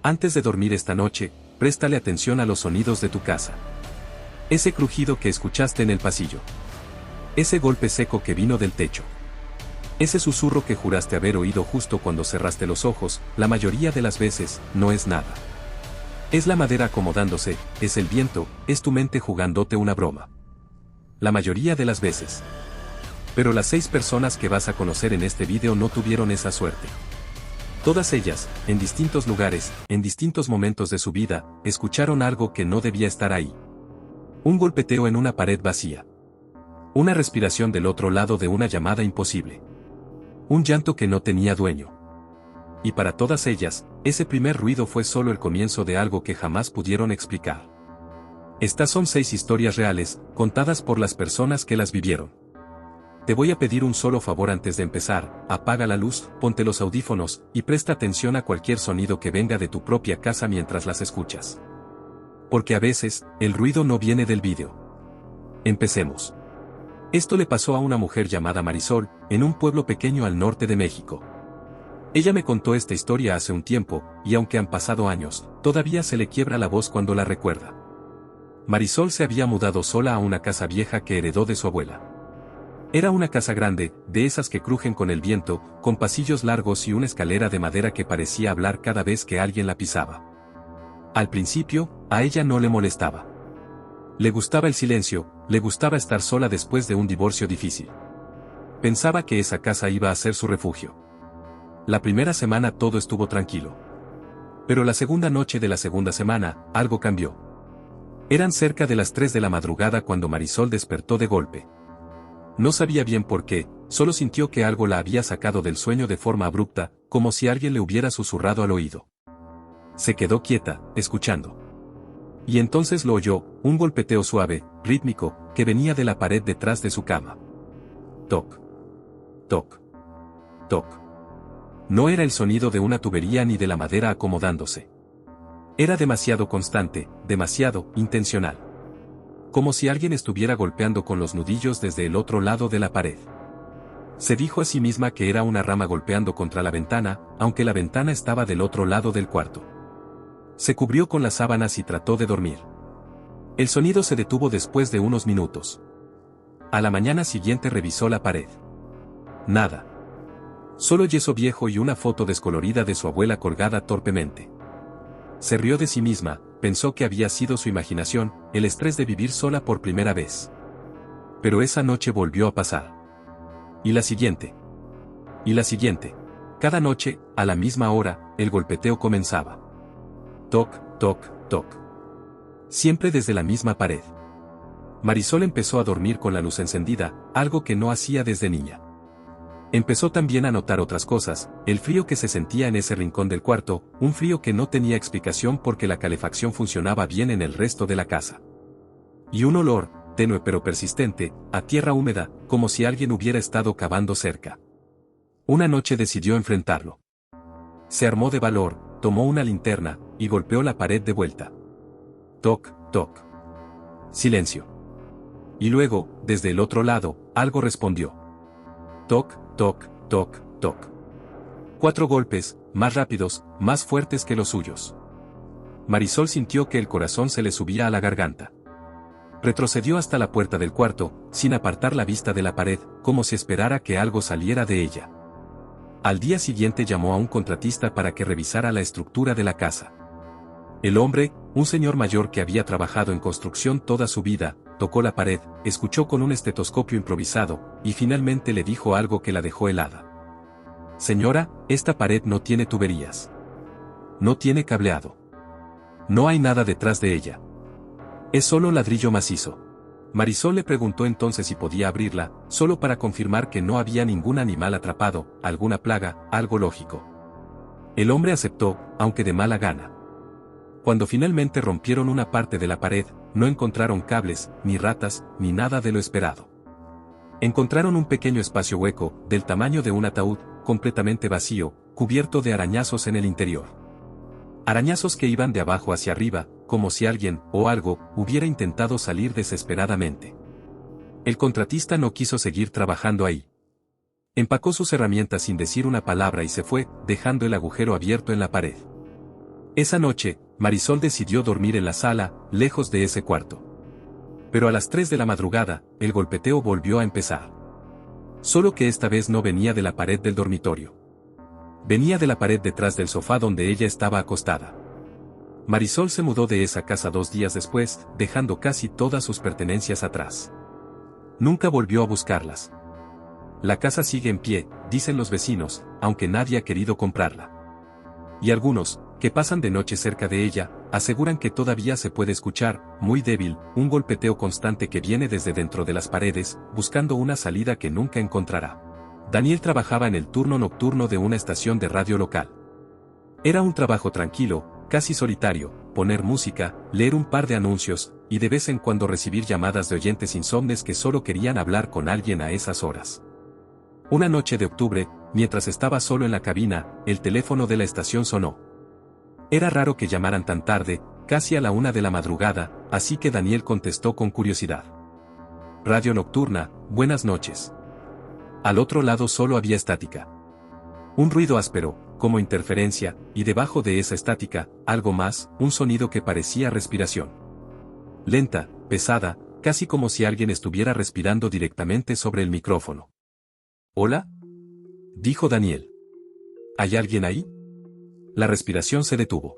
Antes de dormir esta noche, préstale atención a los sonidos de tu casa. Ese crujido que escuchaste en el pasillo. Ese golpe seco que vino del techo. Ese susurro que juraste haber oído justo cuando cerraste los ojos, la mayoría de las veces, no es nada. Es la madera acomodándose, es el viento, es tu mente jugándote una broma. La mayoría de las veces. Pero las 6 personas que vas a conocer en este video no tuvieron esa suerte. Todas ellas, en distintos lugares, en distintos momentos de su vida, escucharon algo que no debía estar ahí. Un golpeteo en una pared vacía. Una respiración del otro lado de una llamada imposible. Un llanto que no tenía dueño. Y para todas ellas, ese primer ruido fue solo el comienzo de algo que jamás pudieron explicar. Estas son 6 historias reales, contadas por las personas que las vivieron. Te voy a pedir un solo favor antes de empezar: apaga la luz, ponte los audífonos, y presta atención a cualquier sonido que venga de tu propia casa mientras las escuchas. Porque a veces, el ruido no viene del vídeo. Empecemos. Esto le pasó a una mujer llamada Marisol, en un pueblo pequeño al norte de México. Ella me contó esta historia hace un tiempo, y aunque han pasado años, todavía se le quiebra la voz cuando la recuerda. Marisol se había mudado sola a una casa vieja que heredó de su abuela. Era una casa grande, de esas que crujen con el viento, con pasillos largos y una escalera de madera que parecía hablar cada vez que alguien la pisaba. Al principio, a ella no le molestaba. Le gustaba el silencio, le gustaba estar sola después de un divorcio difícil. Pensaba que esa casa iba a ser su refugio. La primera semana todo estuvo tranquilo. Pero la segunda noche de la segunda semana, algo cambió. Eran cerca de las 3 de la madrugada cuando Marisol despertó de golpe. No sabía bien por qué, solo sintió que algo la había sacado del sueño de forma abrupta, como si alguien le hubiera susurrado al oído. Se quedó quieta, escuchando. Y entonces lo oyó, un golpeteo suave, rítmico, que venía de la pared detrás de su cama. Toc. Toc. Toc. No era el sonido de una tubería ni de la madera acomodándose. Era demasiado constante, demasiado intencional. Como si alguien estuviera golpeando con los nudillos desde el otro lado de la pared. Se dijo a sí misma que era una rama golpeando contra la ventana, aunque la ventana estaba del otro lado del cuarto. Se cubrió con las sábanas y trató de dormir. El sonido se detuvo después de unos minutos. A la mañana siguiente revisó la pared. Nada. Solo yeso viejo y una foto descolorida de su abuela colgada torpemente. Se rió de sí misma, pensó que había sido su imaginación, el estrés de vivir sola por primera vez. Pero esa noche volvió a pasar. Y la siguiente. Y la siguiente. Cada noche, a la misma hora, el golpeteo comenzaba. Toc, toc, toc. Siempre desde la misma pared. Marisol empezó a dormir con la luz encendida, algo que no hacía desde niña. Empezó también a notar otras cosas, el frío que se sentía en ese rincón del cuarto, un frío que no tenía explicación porque la calefacción funcionaba bien en el resto de la casa. Y un olor, tenue pero persistente, a tierra húmeda, como si alguien hubiera estado cavando cerca. Una noche decidió enfrentarlo. Se armó de valor, tomó una linterna, y golpeó la pared de vuelta. Toc, toc. Silencio. Y luego, desde el otro lado, algo respondió. Toc, toc, toc, toc. 4 golpes, más rápidos, más fuertes que los suyos. Marisol sintió que el corazón se le subía a la garganta. Retrocedió hasta la puerta del cuarto, sin apartar la vista de la pared, como si esperara que algo saliera de ella. Al día siguiente llamó a un contratista para que revisara la estructura de la casa. El hombre, un señor mayor que había trabajado en construcción toda su vida, tocó la pared, escuchó con un estetoscopio improvisado, y finalmente le dijo algo que la dejó helada. Señora, esta pared no tiene tuberías. No tiene cableado. No hay nada detrás de ella. Es solo ladrillo macizo. Marisol le preguntó entonces si podía abrirla, solo para confirmar que no había ningún animal atrapado, alguna plaga, algo lógico. El hombre aceptó, aunque de mala gana. Cuando finalmente rompieron una parte de la pared, no encontraron cables, ni ratas, ni nada de lo esperado. Encontraron un pequeño espacio hueco, del tamaño de un ataúd, completamente vacío, cubierto de arañazos en el interior. Arañazos que iban de abajo hacia arriba, como si alguien, o algo, hubiera intentado salir desesperadamente. El contratista no quiso seguir trabajando ahí. Empacó sus herramientas sin decir una palabra y se fue, dejando el agujero abierto en la pared. Esa noche, Marisol decidió dormir en la sala, lejos de ese cuarto. Pero a las 3 de la madrugada, el golpeteo volvió a empezar. Solo que esta vez no venía de la pared del dormitorio. Venía de la pared detrás del sofá donde ella estaba acostada. Marisol se mudó de esa casa 2 días después, dejando casi todas sus pertenencias atrás. Nunca volvió a buscarlas. La casa sigue en pie, dicen los vecinos, aunque nadie ha querido comprarla. Y algunos, que pasan de noche cerca de ella, aseguran que todavía se puede escuchar, muy débil, un golpeteo constante que viene desde dentro de las paredes, buscando una salida que nunca encontrará. Daniel trabajaba en el turno nocturno de una estación de radio local. Era un trabajo tranquilo, casi solitario, poner música, leer un par de anuncios, y de vez en cuando recibir llamadas de oyentes insomnes que solo querían hablar con alguien a esas horas. Una noche de octubre, mientras estaba solo en la cabina, el teléfono de la estación sonó. Era raro que llamaran tan tarde, casi a la 1 de la madrugada, así que Daniel contestó con curiosidad. Radio Nocturna, buenas noches. Al otro lado solo había estática. Un ruido áspero, como interferencia, y debajo de esa estática, algo más, un sonido que parecía respiración. Lenta, pesada, casi como si alguien estuviera respirando directamente sobre el micrófono. ¿Hola?, dijo Daniel. ¿Hay alguien ahí? La respiración se detuvo.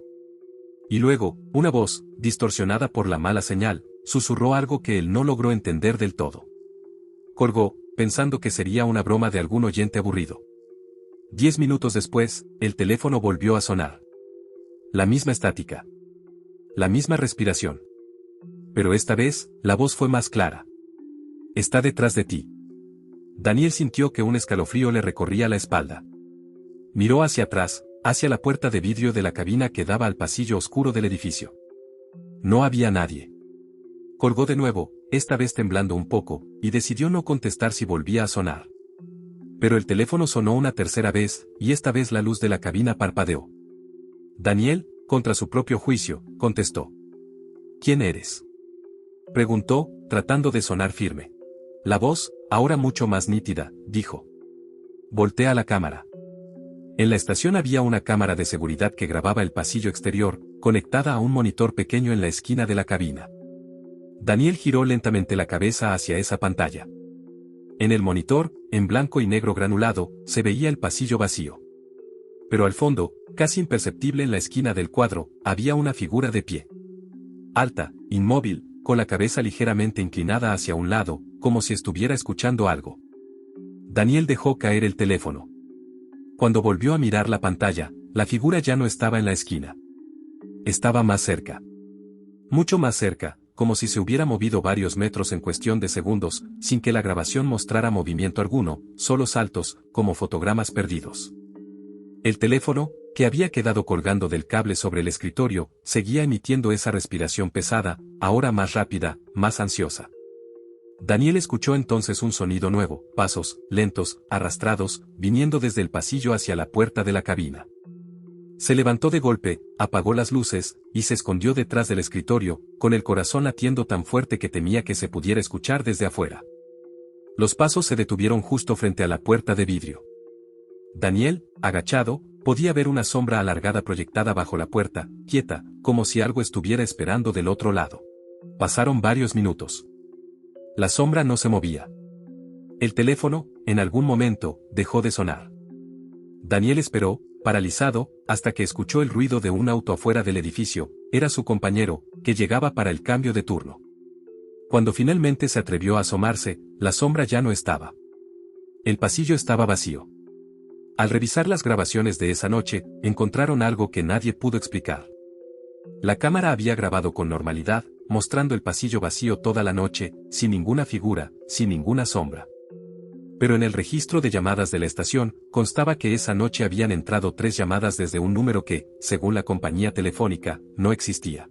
Y luego, una voz, distorsionada por la mala señal, susurró algo que él no logró entender del todo. Colgó, pensando que sería una broma de algún oyente aburrido. 10 minutos después, el teléfono volvió a sonar. La misma estática. La misma respiración. Pero esta vez, la voz fue más clara. Está detrás de ti. Daniel sintió que un escalofrío le recorría la espalda. Miró hacia atrás, hacia la puerta de vidrio de la cabina que daba al pasillo oscuro del edificio. No había nadie. Colgó de nuevo, esta vez temblando un poco, y decidió no contestar si volvía a sonar. Pero el teléfono sonó una tercera vez, y esta vez la luz de la cabina parpadeó. Daniel, contra su propio juicio, contestó. ¿Quién eres?, preguntó, tratando de sonar firme. La voz, ahora mucho más nítida, dijo. Voltea la cámara. En la estación había una cámara de seguridad que grababa el pasillo exterior, conectada a un monitor pequeño en la esquina de la cabina. Daniel giró lentamente la cabeza hacia esa pantalla. En el monitor, en blanco y negro granulado, se veía el pasillo vacío. Pero al fondo, casi imperceptible en la esquina del cuadro, había una figura de pie. Alta, inmóvil, con la cabeza ligeramente inclinada hacia un lado, como si estuviera escuchando algo. Daniel dejó caer el teléfono. Cuando volvió a mirar la pantalla, la figura ya no estaba en la esquina. Estaba más cerca. Mucho más cerca, como si se hubiera movido varios metros en cuestión de segundos, sin que la grabación mostrara movimiento alguno, solo saltos, como fotogramas perdidos. El teléfono, que había quedado colgando del cable sobre el escritorio, seguía emitiendo esa respiración pesada, ahora más rápida, más ansiosa. Daniel escuchó entonces un sonido nuevo, pasos, lentos, arrastrados, viniendo desde el pasillo hacia la puerta de la cabina. Se levantó de golpe, apagó las luces, y se escondió detrás del escritorio, con el corazón latiendo tan fuerte que temía que se pudiera escuchar desde afuera. Los pasos se detuvieron justo frente a la puerta de vidrio. Daniel, agachado, podía ver una sombra alargada proyectada bajo la puerta, quieta, como si algo estuviera esperando del otro lado. Pasaron varios minutos. La sombra no se movía. El teléfono, en algún momento, dejó de sonar. Daniel esperó, paralizado, hasta que escuchó el ruido de un auto afuera del edificio. Era su compañero, que llegaba para el cambio de turno. Cuando finalmente se atrevió a asomarse, la sombra ya no estaba. El pasillo estaba vacío. Al revisar las grabaciones de esa noche, encontraron algo que nadie pudo explicar. La cámara había grabado con normalidad, mostrando el pasillo vacío toda la noche, sin ninguna figura, sin ninguna sombra. Pero en el registro de llamadas de la estación, constaba que esa noche habían entrado 3 llamadas desde un número que, según la compañía telefónica, no existía.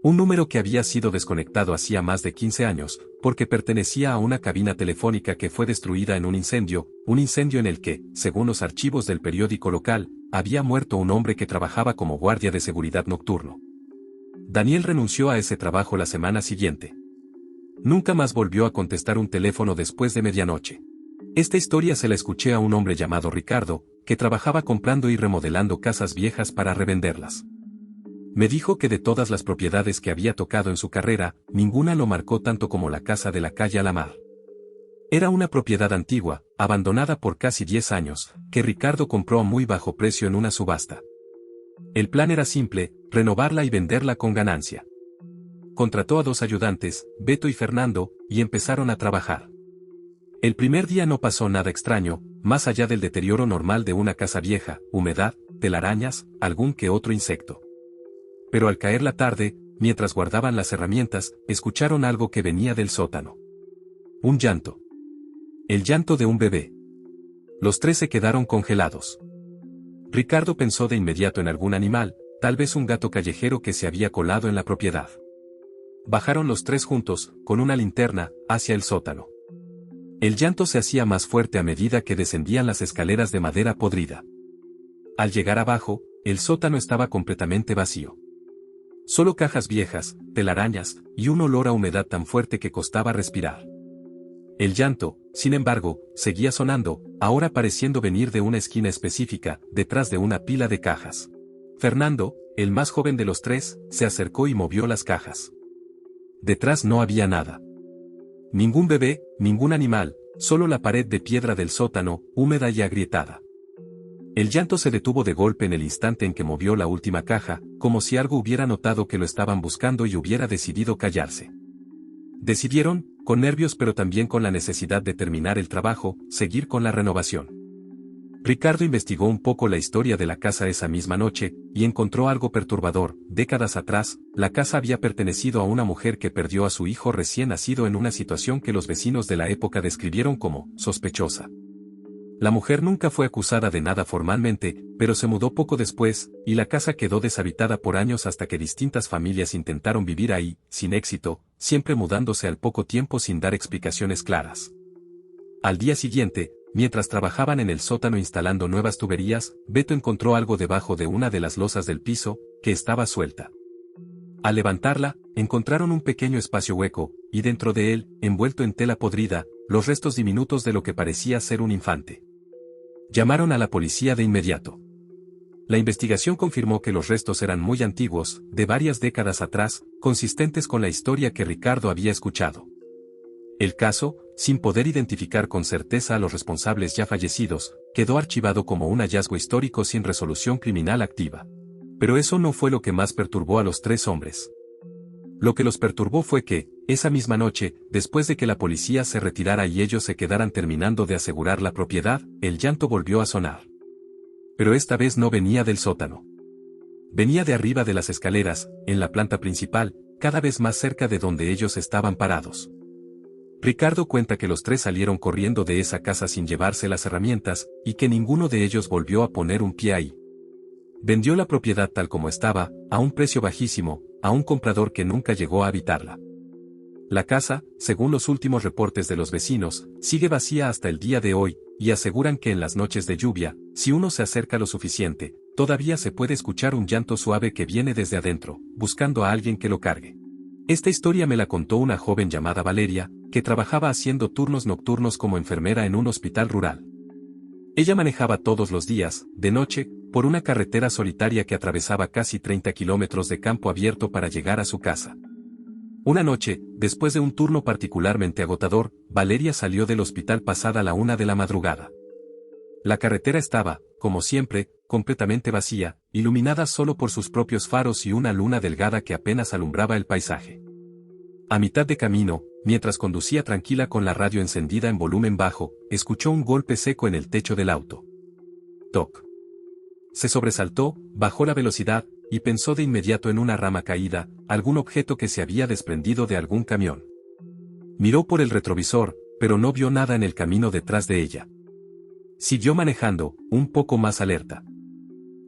Un número que había sido desconectado hacía más de 15 años, porque pertenecía a una cabina telefónica que fue destruida en un incendio en el que, según los archivos del periódico local, había muerto un hombre que trabajaba como guardia de seguridad nocturno. Daniel renunció a ese trabajo la semana siguiente. Nunca más volvió a contestar un teléfono después de medianoche. Esta historia se la escuché a un hombre llamado Ricardo, que trabajaba comprando y remodelando casas viejas para revenderlas. Me dijo que de todas las propiedades que había tocado en su carrera, ninguna lo marcó tanto como la casa de la calle Alamar. Era una propiedad antigua, abandonada por casi 10 años, que Ricardo compró a muy bajo precio en una subasta. El plan era simple, renovarla y venderla con ganancia. Contrató a 2 ayudantes, Beto y Fernando, y empezaron a trabajar. El primer día no pasó nada extraño, más allá del deterioro normal de una casa vieja, humedad, telarañas, algún que otro insecto. Pero al caer la tarde, mientras guardaban las herramientas, escucharon algo que venía del sótano. Un llanto. El llanto de un bebé. Los 3 se quedaron congelados. Ricardo pensó de inmediato en algún animal, tal vez un gato callejero que se había colado en la propiedad. Bajaron los 3 juntos, con una linterna, hacia el sótano. El llanto se hacía más fuerte a medida que descendían las escaleras de madera podrida. Al llegar abajo, el sótano estaba completamente vacío. Solo cajas viejas, telarañas, y un olor a humedad tan fuerte que costaba respirar. El llanto, sin embargo, seguía sonando, ahora pareciendo venir de una esquina específica, detrás de una pila de cajas. Fernando, el más joven de los 3, se acercó y movió las cajas. Detrás no había nada. Ningún bebé, ningún animal, solo la pared de piedra del sótano, húmeda y agrietada. El llanto se detuvo de golpe en el instante en que movió la última caja, como si algo hubiera notado que lo estaban buscando y hubiera decidido callarse. Decidieron, con nervios pero también con la necesidad de terminar el trabajo, seguir con la renovación. Ricardo investigó un poco la historia de la casa esa misma noche, y encontró algo perturbador. Décadas atrás, la casa había pertenecido a una mujer que perdió a su hijo recién nacido en una situación que los vecinos de la época describieron como sospechosa. La mujer nunca fue acusada de nada formalmente, pero se mudó poco después, y la casa quedó deshabitada por años hasta que distintas familias intentaron vivir ahí, sin éxito, siempre mudándose al poco tiempo sin dar explicaciones claras. Al día siguiente, mientras trabajaban en el sótano instalando nuevas tuberías, Beto encontró algo debajo de una de las losas del piso, que estaba suelta. Al levantarla, encontraron un pequeño espacio hueco, y dentro de él, envuelto en tela podrida, los restos diminutos de lo que parecía ser un infante. Llamaron a la policía de inmediato. La investigación confirmó que los restos eran muy antiguos, de varias décadas atrás, consistentes con la historia que Ricardo había escuchado. El caso, sin poder identificar con certeza a los responsables ya fallecidos, quedó archivado como un hallazgo histórico sin resolución criminal activa. Pero eso no fue lo que más perturbó a los 3 hombres. Lo que los perturbó fue que, esa misma noche, después de que la policía se retirara y ellos se quedaran terminando de asegurar la propiedad, el llanto volvió a sonar. Pero esta vez no venía del sótano. Venía de arriba de las escaleras, en la planta principal, cada vez más cerca de donde ellos estaban parados. Ricardo cuenta que los 3 salieron corriendo de esa casa sin llevarse las herramientas, y que ninguno de ellos volvió a poner un pie ahí. Vendió la propiedad tal como estaba, a un precio bajísimo, a un comprador que nunca llegó a habitarla. La casa, según los últimos reportes de los vecinos, sigue vacía hasta el día de hoy, y aseguran que en las noches de lluvia, si uno se acerca lo suficiente, todavía se puede escuchar un llanto suave que viene desde adentro, buscando a alguien que lo cargue. Esta historia me la contó una joven llamada Valeria, que trabajaba haciendo turnos nocturnos como enfermera en un hospital rural. Ella manejaba todos los días, de noche, por una carretera solitaria que atravesaba casi 30 kilómetros de campo abierto para llegar a su casa. Una noche, después de un turno particularmente agotador, Valeria salió del hospital pasada la 1 de la madrugada. La carretera estaba, como siempre, completamente vacía, iluminada solo por sus propios faros y una luna delgada que apenas alumbraba el paisaje. A mitad de camino, mientras conducía tranquila con la radio encendida en volumen bajo, escuchó un golpe seco en el techo del auto. Toc. Se sobresaltó, bajó la velocidad, y pensó de inmediato en una rama caída, algún objeto que se había desprendido de algún camión. Miró por el retrovisor, pero no vio nada en el camino detrás de ella. Siguió manejando, un poco más alerta.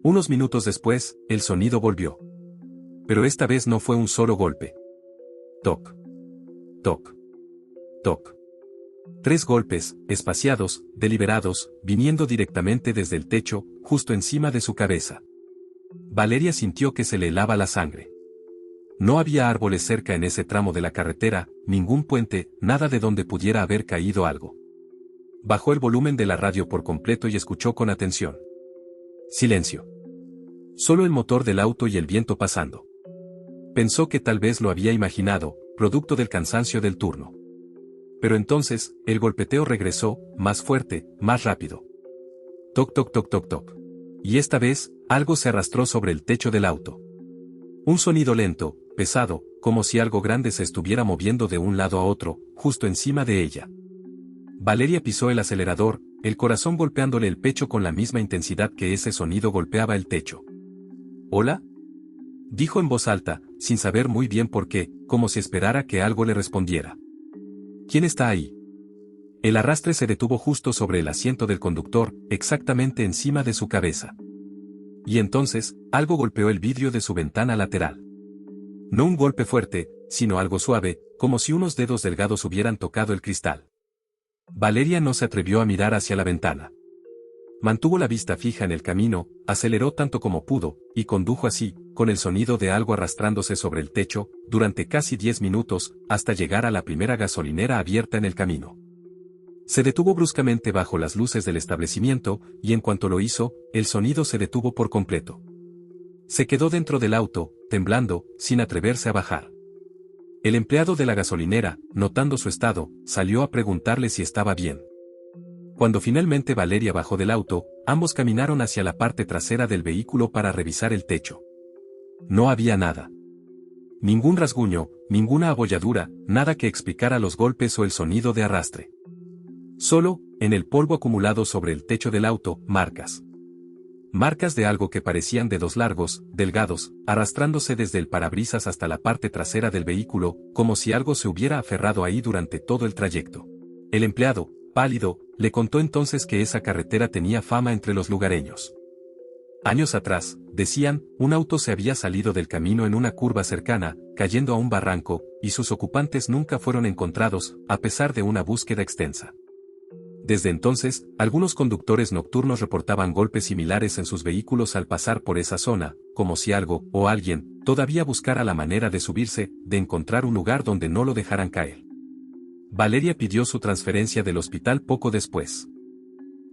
Unos minutos después, el sonido volvió. Pero esta vez no fue un solo golpe. Toc. Toc. Toc. 3 golpes, espaciados, deliberados, viniendo directamente desde el techo, justo encima de su cabeza. Valeria sintió que se le helaba la sangre. No había árboles cerca en ese tramo de la carretera, ningún puente, nada de donde pudiera haber caído algo. Bajó el volumen de la radio por completo y escuchó con atención. Silencio. Solo el motor del auto y el viento pasando. Pensó que tal vez lo había imaginado, producto del cansancio del turno. Pero entonces, el golpeteo regresó, más fuerte, más rápido. Toc toc toc toc toc. Y esta vez, algo se arrastró sobre el techo del auto. Un sonido lento, pesado, como si algo grande se estuviera moviendo de un lado a otro, justo encima de ella. Valeria pisó el acelerador, el corazón golpeándole el pecho con la misma intensidad que ese sonido golpeaba el techo. ¿Hola? Dijo en voz alta, sin saber muy bien por qué, como si esperara que algo le respondiera. ¿Quién está ahí? El arrastre se detuvo justo sobre el asiento del conductor, exactamente encima de su cabeza. Y entonces, algo golpeó el vidrio de su ventana lateral. No un golpe fuerte, sino algo suave, como si unos dedos delgados hubieran tocado el cristal. Valeria no se atrevió a mirar hacia la ventana. Mantuvo la vista fija en el camino, aceleró tanto como pudo, y condujo así, con el sonido de algo arrastrándose sobre el techo, durante casi 10 minutos, hasta llegar a la primera gasolinera abierta en el camino. Se detuvo bruscamente bajo las luces del establecimiento, y en cuanto lo hizo, el sonido se detuvo por completo. Se quedó dentro del auto, temblando, sin atreverse a bajar. El empleado de la gasolinera, notando su estado, salió a preguntarle si estaba bien. Cuando finalmente Valeria bajó del auto, ambos caminaron hacia la parte trasera del vehículo para revisar el techo. No había nada. Ningún rasguño, ninguna abolladura, nada que explicara los golpes o el sonido de arrastre. Solo, en el polvo acumulado sobre el techo del auto, marcas. Marcas de algo que parecían dedos largos, delgados, arrastrándose desde el parabrisas hasta la parte trasera del vehículo, como si algo se hubiera aferrado ahí durante todo el trayecto. El empleado, pálido, le contó entonces que esa carretera tenía fama entre los lugareños. Años atrás, decían, un auto se había salido del camino en una curva cercana, cayendo a un barranco, y sus ocupantes nunca fueron encontrados, a pesar de una búsqueda extensa. Desde entonces, algunos conductores nocturnos reportaban golpes similares en sus vehículos al pasar por esa zona, como si algo, o alguien, todavía buscara la manera de subirse, de encontrar un lugar donde no lo dejaran caer. Valeria pidió su transferencia del hospital poco después.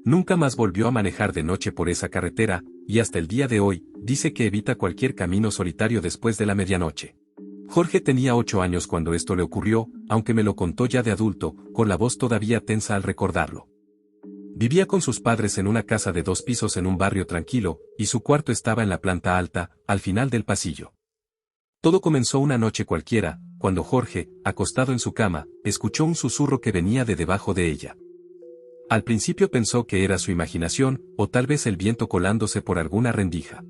Nunca más volvió a manejar de noche por esa carretera, y hasta el día de hoy, dice que evita cualquier camino solitario después de la medianoche. Jorge tenía 8 años cuando esto le ocurrió, aunque me lo contó ya de adulto, con la voz todavía tensa al recordarlo. Vivía con sus padres en una casa de 2 pisos en un barrio tranquilo, y su cuarto estaba en la planta alta, al final del pasillo. Todo comenzó una noche cualquiera, cuando Jorge, acostado en su cama, escuchó un susurro que venía de debajo de ella. Al principio pensó que era su imaginación, o tal vez el viento colándose por alguna rendija.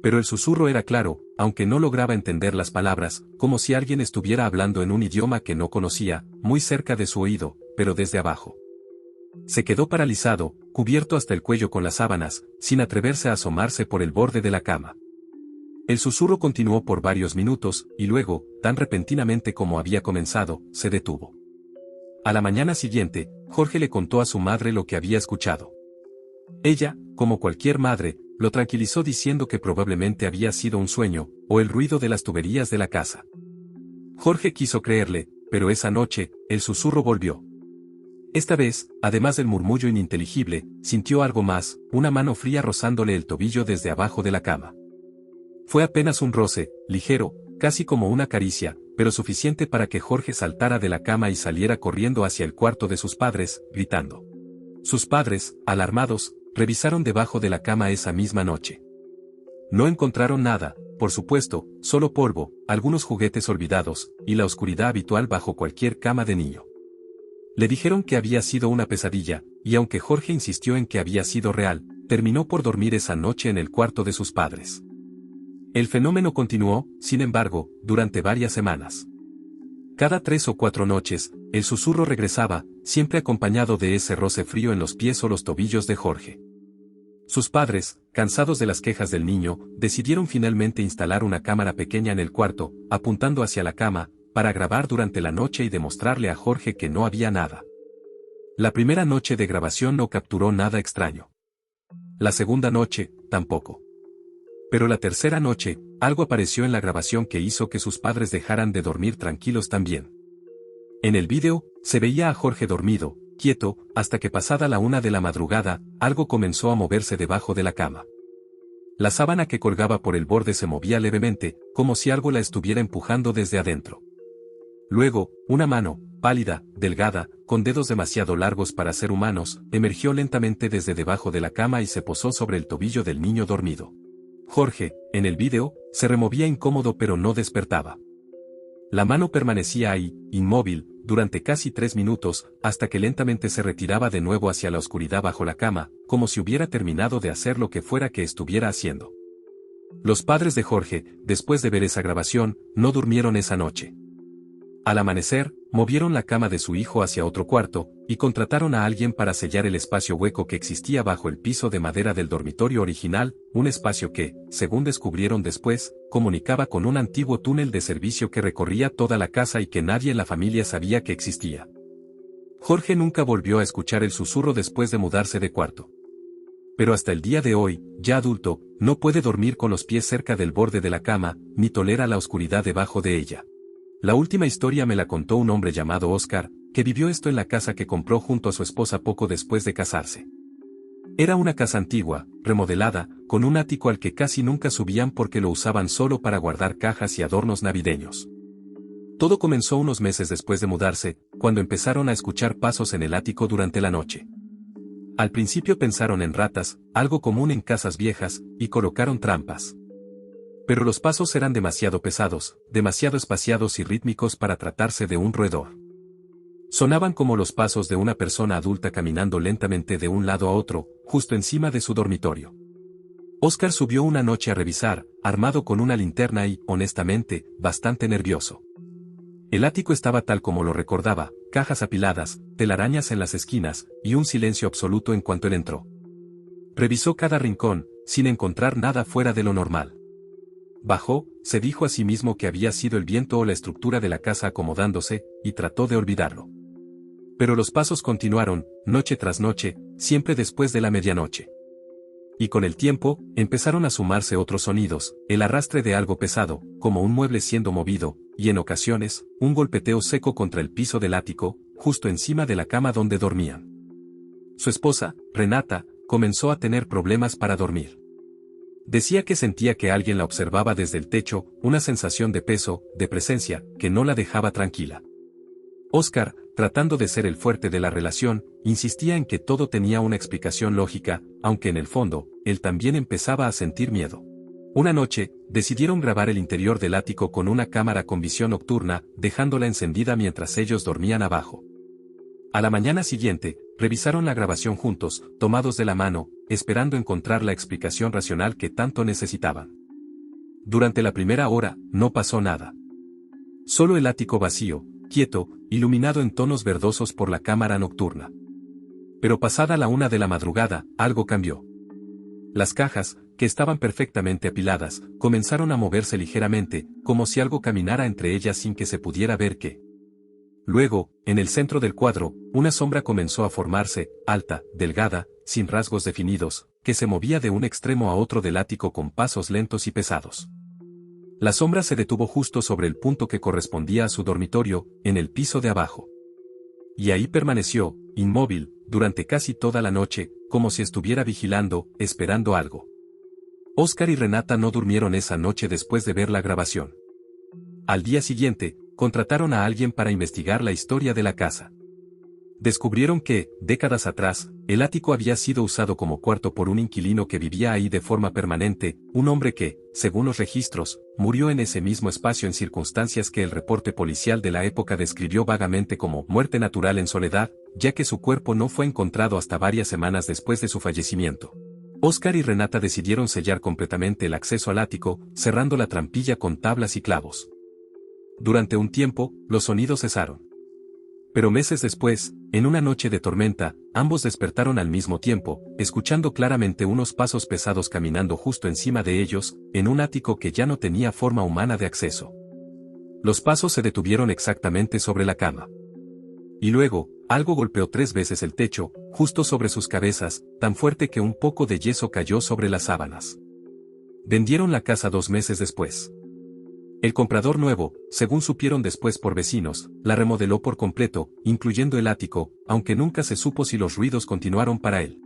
Pero el susurro era claro, aunque no lograba entender las palabras, como si alguien estuviera hablando en un idioma que no conocía, muy cerca de su oído, pero desde abajo. Se quedó paralizado, cubierto hasta el cuello con las sábanas, sin atreverse a asomarse por el borde de la cama. El susurro continuó por varios minutos, y luego, tan repentinamente como había comenzado, se detuvo. A la mañana siguiente, Jorge le contó a su madre lo que había escuchado. Ella, como cualquier madre, lo tranquilizó diciendo que probablemente había sido un sueño, o el ruido de las tuberías de la casa. Jorge quiso creerle, pero esa noche, el susurro volvió. Esta vez, además del murmullo ininteligible, sintió algo más, una mano fría rozándole el tobillo desde abajo de la cama. Fue apenas un roce, ligero, casi como una caricia, pero suficiente para que Jorge saltara de la cama y saliera corriendo hacia el cuarto de sus padres, gritando. Sus padres, alarmados, revisaron debajo de la cama esa misma noche. No encontraron nada, por supuesto, solo polvo, algunos juguetes olvidados, y la oscuridad habitual bajo cualquier cama de niño. Le dijeron que había sido una pesadilla, y aunque Jorge insistió en que había sido real, terminó por dormir esa noche en el cuarto de sus padres. El fenómeno continuó, sin embargo, durante varias semanas. Cada 3 o 4 noches, el susurro regresaba, siempre acompañado de ese roce frío en los pies o los tobillos de Jorge. Sus padres, cansados de las quejas del niño, decidieron finalmente instalar una cámara pequeña en el cuarto, apuntando hacia la cama, para grabar durante la noche y demostrarle a Jorge que no había nada. La primera noche de grabación no capturó nada extraño. La segunda noche, tampoco. Pero la tercera noche, algo apareció en la grabación que hizo que sus padres dejaran de dormir tranquilos también. En el vídeo, se veía a Jorge dormido, quieto, hasta que pasada la 1 de la madrugada, algo comenzó a moverse debajo de la cama. La sábana que colgaba por el borde se movía levemente, como si algo la estuviera empujando desde adentro. Luego, una mano, pálida, delgada, con dedos demasiado largos para ser humanos, emergió lentamente desde debajo de la cama y se posó sobre el tobillo del niño dormido. Jorge, en el vídeo, se removía incómodo pero no despertaba. La mano permanecía ahí, inmóvil, durante casi 3 minutos, hasta que lentamente se retiraba de nuevo hacia la oscuridad bajo la cama, como si hubiera terminado de hacer lo que fuera que estuviera haciendo. Los padres de Jorge, después de ver esa grabación, no durmieron esa noche. Al amanecer, movieron la cama de su hijo hacia otro cuarto, y contrataron a alguien para sellar el espacio hueco que existía bajo el piso de madera del dormitorio original, un espacio que, según descubrieron después, comunicaba con un antiguo túnel de servicio que recorría toda la casa y que nadie en la familia sabía que existía. Jorge nunca volvió a escuchar el susurro después de mudarse de cuarto. Pero hasta el día de hoy, ya adulto, no puede dormir con los pies cerca del borde de la cama, ni tolera la oscuridad debajo de ella. La última historia me la contó un hombre llamado Oscar, que vivió esto en la casa que compró junto a su esposa poco después de casarse. Era una casa antigua, remodelada, con un ático al que casi nunca subían porque lo usaban solo para guardar cajas y adornos navideños. Todo comenzó unos meses después de mudarse, cuando empezaron a escuchar pasos en el ático durante la noche. Al principio pensaron en ratas, algo común en casas viejas, y colocaron trampas. Pero los pasos eran demasiado pesados, demasiado espaciados y rítmicos para tratarse de un roedor. Sonaban como los pasos de una persona adulta caminando lentamente de un lado a otro, justo encima de su dormitorio. Oscar subió una noche a revisar, armado con una linterna y, honestamente, bastante nervioso. El ático estaba tal como lo recordaba, cajas apiladas, telarañas en las esquinas, y un silencio absoluto en cuanto él entró. Revisó cada rincón, sin encontrar nada fuera de lo normal. Bajó, se dijo a sí mismo que había sido el viento o la estructura de la casa acomodándose, y trató de olvidarlo. Pero los pasos continuaron, noche tras noche, siempre después de la medianoche. Y con el tiempo, empezaron a sumarse otros sonidos, el arrastre de algo pesado, como un mueble siendo movido, y en ocasiones, un golpeteo seco contra el piso del ático, justo encima de la cama donde dormían. Su esposa, Renata, comenzó a tener problemas para dormir. Decía que sentía que alguien la observaba desde el techo, una sensación de peso, de presencia, que no la dejaba tranquila. Oscar, tratando de ser el fuerte de la relación, insistía en que todo tenía una explicación lógica, aunque en el fondo, él también empezaba a sentir miedo. Una noche, decidieron grabar el interior del ático con una cámara con visión nocturna, dejándola encendida mientras ellos dormían abajo. A la mañana siguiente, revisaron la grabación juntos, tomados de la mano, esperando encontrar la explicación racional que tanto necesitaban. Durante la primera hora, no pasó nada. Solo el ático vacío, quieto, iluminado en tonos verdosos por la cámara nocturna. Pero pasada la 1 de la madrugada, algo cambió. Las cajas, que estaban perfectamente apiladas, comenzaron a moverse ligeramente, como si algo caminara entre ellas sin que se pudiera ver qué. Luego, en el centro del cuadro, una sombra comenzó a formarse, alta, delgada, sin rasgos definidos, que se movía de un extremo a otro del ático con pasos lentos y pesados. La sombra se detuvo justo sobre el punto que correspondía a su dormitorio, en el piso de abajo. Y ahí permaneció, inmóvil, durante casi toda la noche, como si estuviera vigilando, esperando algo. Oscar y Renata no durmieron esa noche después de ver la grabación. Al día siguiente, contrataron a alguien para investigar la historia de la casa. Descubrieron que, décadas atrás, el ático había sido usado como cuarto por un inquilino que vivía ahí de forma permanente, un hombre que, según los registros, murió en ese mismo espacio en circunstancias que el reporte policial de la época describió vagamente como muerte natural en soledad, ya que su cuerpo no fue encontrado hasta varias semanas después de su fallecimiento. Oscar y Renata decidieron sellar completamente el acceso al ático, cerrando la trampilla con tablas y clavos. Durante un tiempo, los sonidos cesaron. Pero meses después, en una noche de tormenta, ambos despertaron al mismo tiempo, escuchando claramente unos pasos pesados caminando justo encima de ellos, en un ático que ya no tenía forma humana de acceso. Los pasos se detuvieron exactamente sobre la cama. Y luego, algo golpeó 3 veces el techo, justo sobre sus cabezas, tan fuerte que un poco de yeso cayó sobre las sábanas. Vendieron la casa 2 meses después. El comprador nuevo, según supieron después por vecinos, la remodeló por completo, incluyendo el ático, aunque nunca se supo si los ruidos continuaron para él.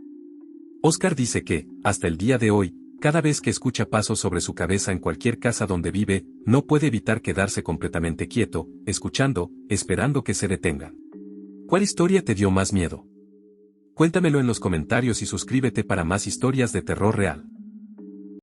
Oscar dice que, hasta el día de hoy, Cada vez que escucha pasos sobre su cabeza en cualquier casa donde vive, no puede evitar quedarse completamente quieto, escuchando, esperando que se detengan. ¿Cuál historia te dio más miedo? Cuéntamelo en los comentarios y suscríbete para más historias de terror real.